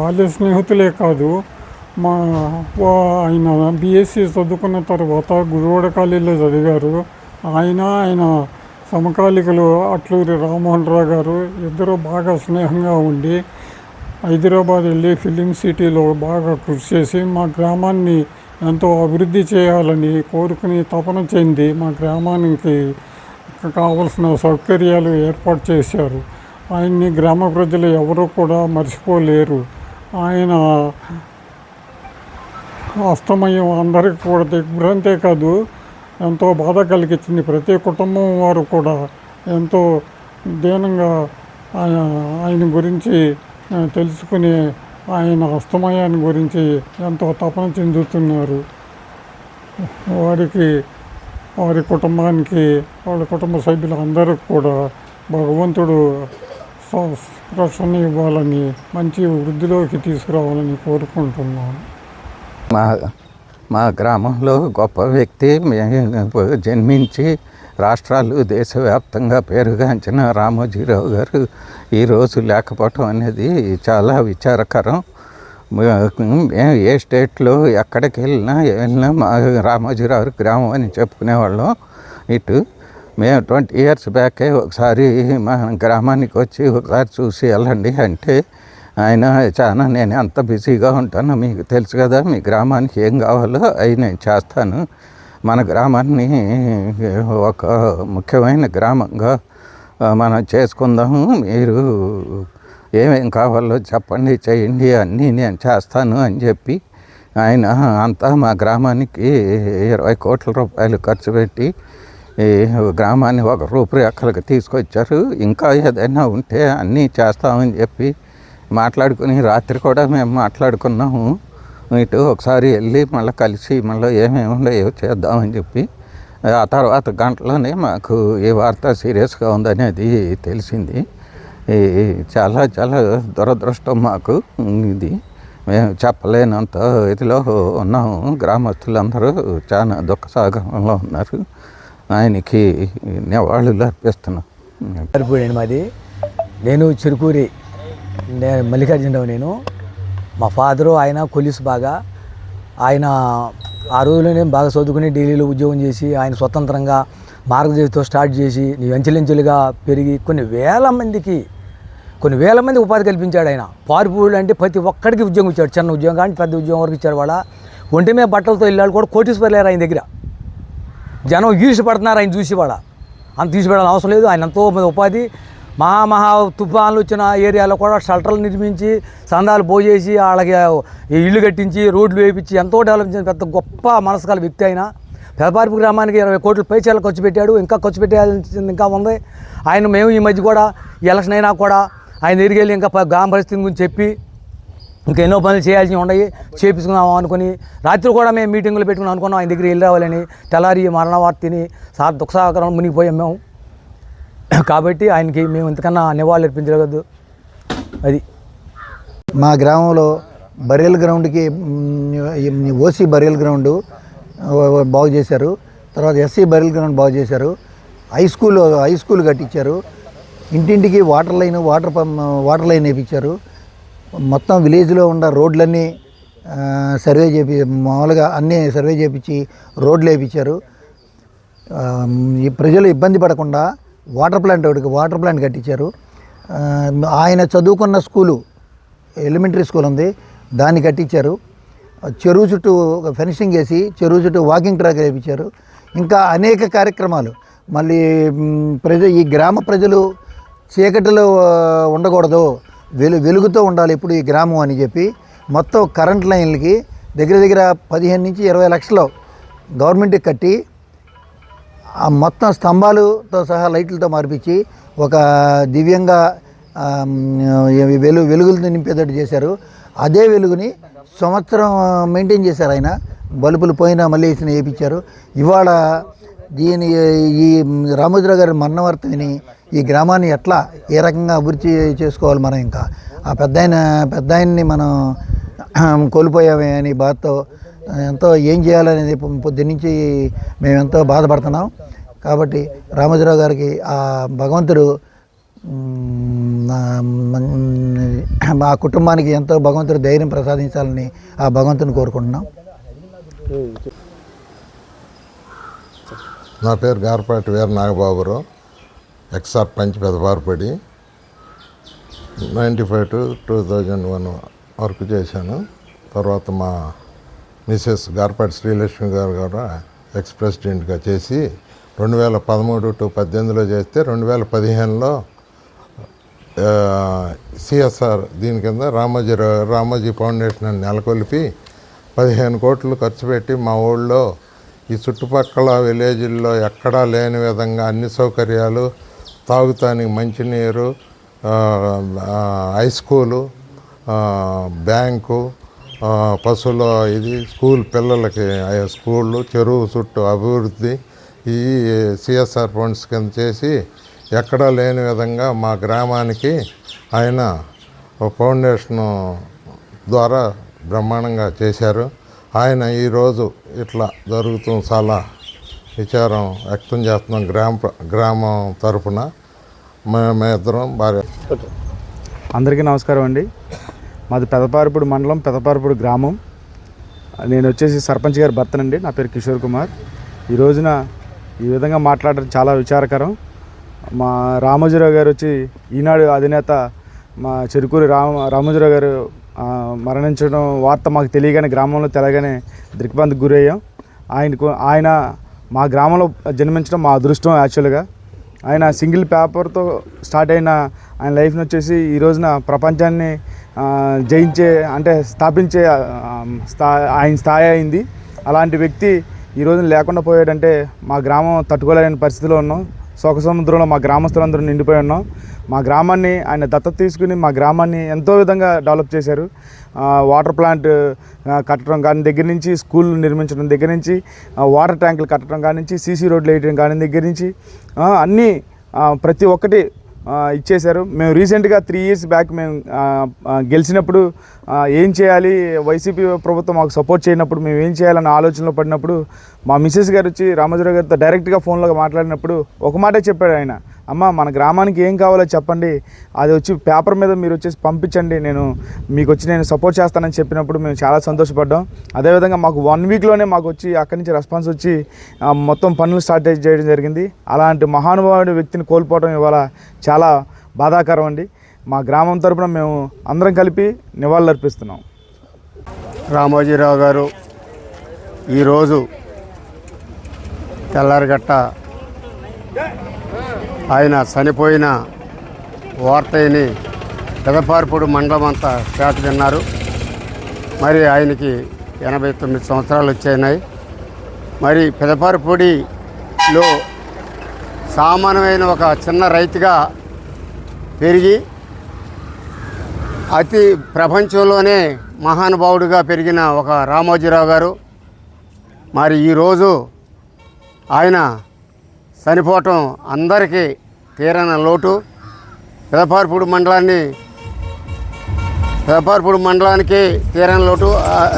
బాల్య స్నేహితులే కాదు, మా ఆయన బీఎస్సీ చదువుకున్న తర్వాత గుడివాడ కాలేజీలో చదివారు. ఆయన సమకాలికలు అట్లూరి రామ్మోహన్ రావు గారు ఇద్దరు బాగా స్నేహంగా ఉండి హైదరాబాద్ వెళ్ళి ఫిలిం సిటీలో బాగా కృషి చేసి మా గ్రామాన్ని ఎంతో అభివృద్ధి చేయాలని కోరుకుని తపన చెంది మా గ్రామానికి కావలసిన సౌకర్యాలు ఏర్పాటు చేశారు. ఆయన్ని గ్రామ ప్రజలు ఎవరూ కూడా మర్చిపోలేరు. ఆయన అస్తమయం అందరికీ కూడా దిగ్భ్రాంతే కాదు, ఎంతో బాధ కలిగించింది. ప్రతి కుటుంబం వారు కూడా ఎంతో దీనంగా ఆయన గురించి తెలుసుకుని ఆయన అస్తమయాన్ని గురించి ఎంతో తపన చెందుతున్నారు. వారి కుటుంబానికి, వాళ్ళ కుటుంబ సభ్యులందరికీ కూడా భగవంతుడు రక్షణ ఇవ్వాలని, మంచి వృద్ధిలోకి తీసుకురావాలని కోరుకుంటున్నాను. మా గ్రామంలో గొప్ప వ్యక్తి జన్మించి రాష్ట్రాలు దేశవ్యాప్తంగా పేరుగాంచిన రామోజీరావు గారు ఈరోజు లేకపోవటం అనేది చాలా విచారకరం. ఏ స్టేట్లో ఎక్కడికి వెళ్ళినా మా రామోజీరావు గ్రామం అని చెప్పుకునేవాళ్ళం. ఇటు మేము 20 years బ్యాకే ఒకసారి మా గ్రామానికి వచ్చి ఒకసారి చూసి వెళ్ళండి అంటే ఆయన నేను అంత బిజీగా ఉంటాను, మీకు తెలుసు కదా, మీ గ్రామానికి ఏం కావాలో అవి నేను చేస్తాను, మన గ్రామాన్ని ఒక ముఖ్యమైన గ్రామంగా మనం చేసుకుందాము, మీరు ఏమేం కావాలో చెప్పండి, చేయండి, అన్నీ నేను చేస్తాను అని చెప్పి ఆయన అంతా మా గ్రామానికి 20 కోట్ల రూపాయలు ఖర్చు పెట్టి గ్రామాన్ని ఒక రూపురేఖలకు తీసుకొచ్చారు. ఇంకా ఏదైనా ఉంటే అన్నీ చేస్తామని చెప్పి మాట్లాడుకుని రాత్రి కూడా మేము మాట్లాడుకున్నాము. ఇటు ఒకసారి వెళ్ళి మళ్ళీ కలిసి మళ్ళీ ఏమేమి ఉన్నాయో చేద్దామని చెప్పి ఆ తర్వాత గంటలోనే మాకు ఈ వార్త సీరియస్గా ఉందనేది తెలిసింది. చాలా చాలా దురదృష్టం మాకు ఇది. మేము చెప్పలేనంత ఇదిలో ఉన్నాము. గ్రామస్తులందరూ చాలా దుఃఖసాగరంలో ఉన్నారు. ఆయనకి నివాళులు అర్పిస్తున్నాం. మాది నేను చిరుకూరి మల్లికార్జునరావు. నేను మా ఫాదరు ఆయన కొలిసి బాగా ఆయన ఆ రోజులోనే బాగా చదువుకుని ఢిల్లీలో ఉద్యోగం చేసి ఆయన స్వతంత్రంగా మార్గదర్శితో స్టార్ట్ చేసి అంచెలంచెలుగా పెరిగి కొన్ని వేల మంది ఉపాధి కల్పించాడు. ఆయన పారిపూళ్ళు అంటే ప్రతి ఒక్కడికి ఉద్యోగం ఇచ్చాడు. చిన్న ఉద్యోగం కానీ పెద్ద ఉద్యోగం వరకు ఇచ్చాడు. వాళ్ళ ఒంటి మీద బట్టలతో వెళ్ళాడు కూడా కోటీశ్వర్లేరు ఆయన దగ్గర. జనం ఈసిపడుతున్నారు ఆయన చూసి. వాళ్ళ అంత తీసిపెట్టాలని అవసరం లేదు. ఆయన ఎంతో మంది ఉపాధి మహా తుఫాన్లు వచ్చిన ఏరియాలో కూడా షెల్టర్లు నిర్మించి సందాలు పోజేసి వాళ్ళకి ఇల్లు కట్టించి రోడ్లు వేయించి ఎంతో డెవలప్ చేసిన పెద్ద గొప్ప మనసు గల వ్యక్తి. ఆయన పెదపార్పు గ్రామానికి 20 కోట్ల పైచీల ఖర్చు పెట్టాడు. ఇంకా ఖర్చు పెట్టాల్సింది ఇంకా ఉంది. మేము ఈ మధ్య కూడా ఎలక్షన్ అయినా కూడా ఆయన దగ్గరికి వెళ్ళి ఇంకా గ్రామ పరిస్థితి గురించి చెప్పి ఇంకా ఎన్నో పనులు చేయాల్సి ఉన్నాయి, చేపించుకున్నాము అనుకుని రాత్రి కూడా మేము మీటింగులు పెట్టుకుని అనుకున్నాం ఆయన దగ్గర వెళ్ళి రావాలని. తెల్లారి మరణ వార్తని దుఃఖసాగరం మునిగిపోయాం మేము. కాబట్టి ఆయనకి మేము ఇంతకన్నా నివాళులు అర్పించగలదు. అది మా గ్రామంలో బరియల్ గ్రౌండ్కి ఓసీ బరియల్ గ్రౌండ్ బాగు చేశారు. తర్వాత ఎస్సీ బరియల్ గ్రౌండ్ బాగు చేశారు. హై స్కూల్ కట్టించారు. ఇంటింటికి వాటర్ లైన్ వేయించారు. మొత్తం విలేజ్లో ఉన్న రోడ్లన్నీ మామూలుగా అన్నీ సర్వే చేయించి రోడ్లు వేయించారు. ఈ ప్రజలు ఇబ్బంది పడకుండా వాటర్ ప్లాంట్ కట్టించారు. ఆయన చదువుకున్న స్కూలు ఎలిమెంటరీ స్కూల్ ఉంది, దాన్ని కట్టించారు. చెరువు చుట్టూ ఫెన్సింగ్ వేసి చెరువు చుట్టూ వాకింగ్ ట్రాక్ వేయించారు. ఇంకా అనేక కార్యక్రమాలు. మళ్ళీ ఈ గ్రామ ప్రజలు చీకటిలో ఉండకూడదు, వెలుగుతో ఉండాలి ఇప్పుడు ఈ గ్రామం అని చెప్పి మొత్తం కరెంట్ లైన్లకి దగ్గర 15 నుంచి 20 లక్షలు గవర్నమెంట్కి కట్టి ఆ మొత్తం స్తంభాలతో సహా లైట్లతో మార్పించి ఒక దివ్యంగా వెలుగులతో నింపేటట్టు చేశారు. అదే వెలుగుని సంవత్సరం మెయింటైన్ చేశారు ఆయన. బల్బులు పోయినా మళ్ళీ వేయించారు. ఇవాళ ఈ రామోజీరావు గారి మరణవార్త విని ఈ గ్రామాన్ని ఏ రకంగా అభివృద్ధి చేసుకోవాలి, మనం ఇంకా ఆ పెద్ద ఆయన్ని మనం కోల్పోయామే అని బాధతో ఎంతో ఏం చేయాలనేది పొద్దున్నుంచి మేము ఎంతో బాధపడుతున్నాం. కాబట్టి రామోజీరావు గారికి ఆ భగవంతుడు మా కుటుంబానికి ఎంతో భగవంతుడు ధైర్యం ప్రసాదించాలని ఆ భగవంతుని కోరుకుంటున్నాం. నా పేరు గారపాటి వీర నాగబాబురావు, ఎక్స్ సర్పంచ్ పెదపారపడి. 95 to 2001 వరకు చేశాను. తర్వాత మా మిసెస్ గారపాటి శ్రీలక్ష్మి గారు కూడా ఎక్స్ ప్రెసిడెంట్గా చేసి 2013 to 2018లో చేస్తే 2015లో సిఎస్ఆర్ దీని కింద రామోజీ ఫౌండేషన్ అని నెలకొల్పి 15 కోట్లు ఖర్చు పెట్టి మా ఊళ్ళో ఈ చుట్టుపక్కల విలేజ్ల్లో ఎక్కడా లేని విధంగా అన్ని సౌకర్యాలు, తాగుతానికి మంచినీరు, హై స్కూలు, బ్యాంకు, పశువుల స్కూల్ పిల్లలకి స్కూళ్ళు, చెరువు చుట్టూ అభివృద్ధి ఈ సిఎస్ఆర్ ఫండ్స్ కింద చేసి ఎక్కడా లేని విధంగా మా గ్రామానికి ఆయన ఫౌండేషను ద్వారా బ్రహ్మాండంగా చేశారు. ఆయన ఈరోజు ఇట్లా జరుగుతుంది చాలా విచారం వ్యక్తం చేస్తున్నాం గ్రామం తరఫున. మేమిద్దరం భార్య. అందరికీ నమస్కారం అండి. మాది పెదపారపూడి మండలం, పెదపారపూడి గ్రామం. నేను వచ్చేసి సర్పంచ్ గారి భర్తనండి. నా పేరు కిషోర్ కుమార్. ఈ రోజున ఈ విధంగా మాట్లాడడం చాలా విచారకరం. మా రామోజీరావు గారు వచ్చి ఈనాడు అధినేత మా చెరుకూరి రామోజీరావు గారు మరణించడం వార్త మాకు తెలియగానే, గ్రామంలో తెలియగానే దిగ్భ్రాంతికి గురయ్యాం. ఆయన మా గ్రామంలో జన్మించడం మా అదృష్టం. యాక్చువల్గా ఆయన సింగిల్ పేపర్తో స్టార్ట్ అయిన ఆయన లైఫ్ని వచ్చేసి ఈ రోజున ప్రపంచాన్ని జయించే, అంటే స్థాపించే ఆయన స్థాయి అయింది. అలాంటి వ్యక్తి ఈ రోజున లేకుండా పోయాడంటే మా గ్రామం తట్టుకోలేని పరిస్థితిలో ఉన్నాం. శోక సముద్రంలో మా గ్రామస్తులందరూ నిండిపోయి ఉన్నాం. మా గ్రామాన్ని ఆయన దత్తత తీసుకుని మా గ్రామాన్ని ఎంతో విధంగా డెవలప్ చేశారు. వాటర్ ప్లాంట్ కట్టడం కాని దగ్గర నుంచి, స్కూల్ నిర్మించడం దగ్గర నుంచి, వాటర్ ట్యాంకులు కట్టడం కాని నుంచి, సీసీ రోడ్లు వేయడం కాని దగ్గర నుంచి అన్నీ ప్రతి ఒక్కటి ఇచ్చేశారు. మేము రీసెంట్గా 3 years బ్యాక్ మేము గెలిచినప్పుడు ఏం చేయాలి, వైసీపీ ప్రభుత్వం మాకు సపోర్ట్ చేయనప్పుడు మేము ఏం చేయాలన్న ఆలోచనలో పడినప్పుడు మా మిసెస్ గారు వచ్చి రామోజీరావు గారితో డైరెక్ట్గా ఫోన్లో మాట్లాడినప్పుడు ఒక మాటే చెప్పాడు ఆయన, అమ్మ మన గ్రామానికి ఏం కావాలో చెప్పండి, అది వచ్చి పేపర్ మీద మీరు వచ్చేసి పంపించండి, నేను సపోర్ట్ చేస్తానని చెప్పినప్పుడు మేము చాలా సంతోషపడ్డాం. అదేవిధంగా మాకు 1 weekలోనే మాకు వచ్చి అక్కడి నుంచి రెస్పాన్స్ వచ్చి మొత్తం పనులు స్టార్ట్ చేయడం జరిగింది. అలాంటి మహానుభావుడి వ్యక్తిని కోల్పోవడం ఇవాళ చాలా బాధాకరం అండి. మా గ్రామం తరపున మేము అందరం కలిపి నివాళులర్పిస్తున్నాం. రామోజీరావు గారు ఈరోజు తెల్లారిగట్ట ఆయన చనిపోయిన వార్తని పెదపారపూడి మండలం అంతా చేత విన్నారు. మరి ఆయనకి 89 సంవత్సరాలు వచ్చాయి. మరి పెదపారపూడిలో సామాన్యమైన ఒక చిన్న రైతుగా పెరిగి అతి ప్రపంచంలోనే మహానుభావుడిగా పెరిగిన ఒక రామోజీరావు గారు మరి ఈరోజు ఆయన చనిపోవటం అందరికీ తీరని లోటు. పెదపారపూడి మండలానికి తీరని లోటు.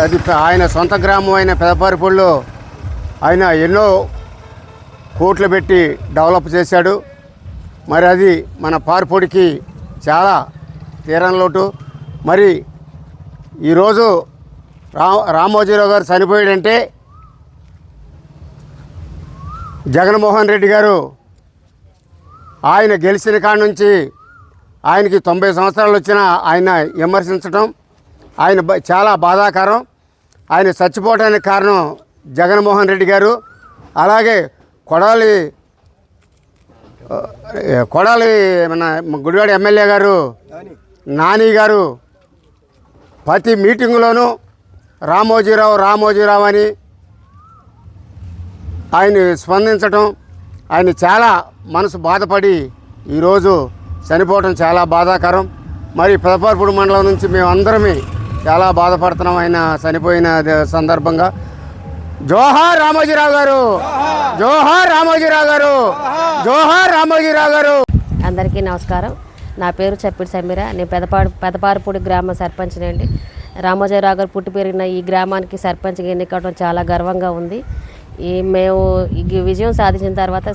అది ఆయన సొంత గ్రామం అయిన పెదపారపూడిలో ఆయన ఎన్నో కోట్లు పెట్టి డెవలప్ చేశాడు. మరి అది మన పారపూడికి చాలా తీరని లోటు. మరి ఈరోజు రామోజీరావు గారు చనిపోయాడంటే జగన్మోహన్ రెడ్డి గారు ఆయన గెలిచిన కాడ నుంచి ఆయనకి 90 సంవత్సరాలు వచ్చినా ఆయన విమర్శించడం ఆయన చాలా బాధాకరం. ఆయన చచ్చిపోవడానికి కారణం జగన్మోహన్ రెడ్డి గారు. అలాగే కొడాలి మన గుడివాడ ఎమ్మెల్యే గారు నాని గారు ప్రతి మీటింగులోనూ రామోజీరావు అని ఆయన స్పందించటం, ఆయన చాలా మనసు బాధపడి ఈరోజు చనిపోవటం చాలా బాధాకరం. మరి పెదపారపూడి మండలం నుంచి మేము అందరమే చాలా బాధపడుతున్నాం ఆయన చనిపోయిన సందర్భంగా. జోహార్ రామోజీరావు గారు, జోహార్ రామోజీరావు గారు, జోహార్ రామోజీరావు గారు. అందరికీ నమస్కారం. నా పేరు చప్పిడి సమీర. నేను పెదపారపూడి గ్రామ సర్పంచ్నండి. రామోజీరావు గారు పుట్టి పెరిగిన ఈ గ్రామానికి సర్పంచ్గా ఎన్నికవడం చాలా గర్వంగా ఉంది. మేము ఈ విజయం సాధించిన తర్వాత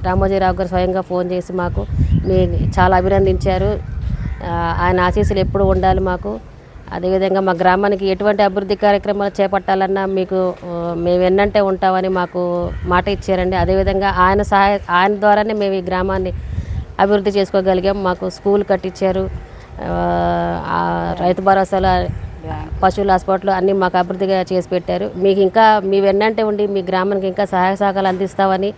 రామోజీరావు గారు స్వయంగా ఫోన్ చేసి మాకు చాలా అభినందించారు. ఆయన ఆశీస్సులు ఎప్పుడు ఉండాలి మాకు. అదేవిధంగా మా గ్రామానికి ఎటువంటి అభివృద్ధి కార్యక్రమాలు చేపట్టాలన్నా మీకు మేము ఎన్నంటే ఉంటామని మాకు మాట ఇచ్చారండి. అదేవిధంగా ఆయన ద్వారానే మేము ఈ గ్రామాన్ని అభివృద్ధి చేసుకోగలిగాం. మాకు స్కూల్ కట్టించారు, రైతు భరోసాల పశువుల హాస్పిటల్ అన్నీ మాకు అభివృద్ధిగా చేసి పెట్టారు. మీకు ఇంకా మీ వెన్నంటే ఉండి మీ గ్రామానికి ఇంకా సహాయ సహకారాలు అందిస్తామని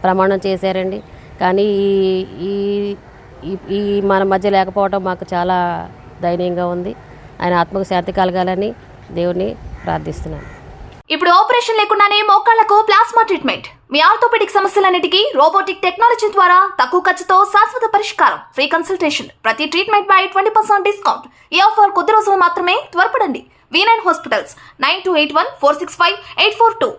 ప్రమాణం చేశారండి. కానీ ఈ మన మధ్య లేకపోవడం మాకు చాలా దయనీయంగా ఉంది. ఆయన ఆత్మకు శాంతి కలగాలని దేవుని ప్రార్థిస్తున్నాను. ఇప్పుడు ఆపరేషన్ లేకుండానే మోకాళ్లకు ప్లాస్మా ట్రీట్మెంట్. మీ ఆర్థోపెడిక్ సమస్యలన్నిటికీ రోబోటిక్ టెక్నాలజీ ద్వారా తక్కువ ఖర్చుతో శాశ్వత పరిష్కారం. Free consultation. ప్రతి ట్రీట్మెంట్ పై 20% డిస్కౌంట్. ఈ ఆఫర్ కొద్ది రోజులు మాత్రమే. త్వరపడండి. V9 hospitals 9281465842.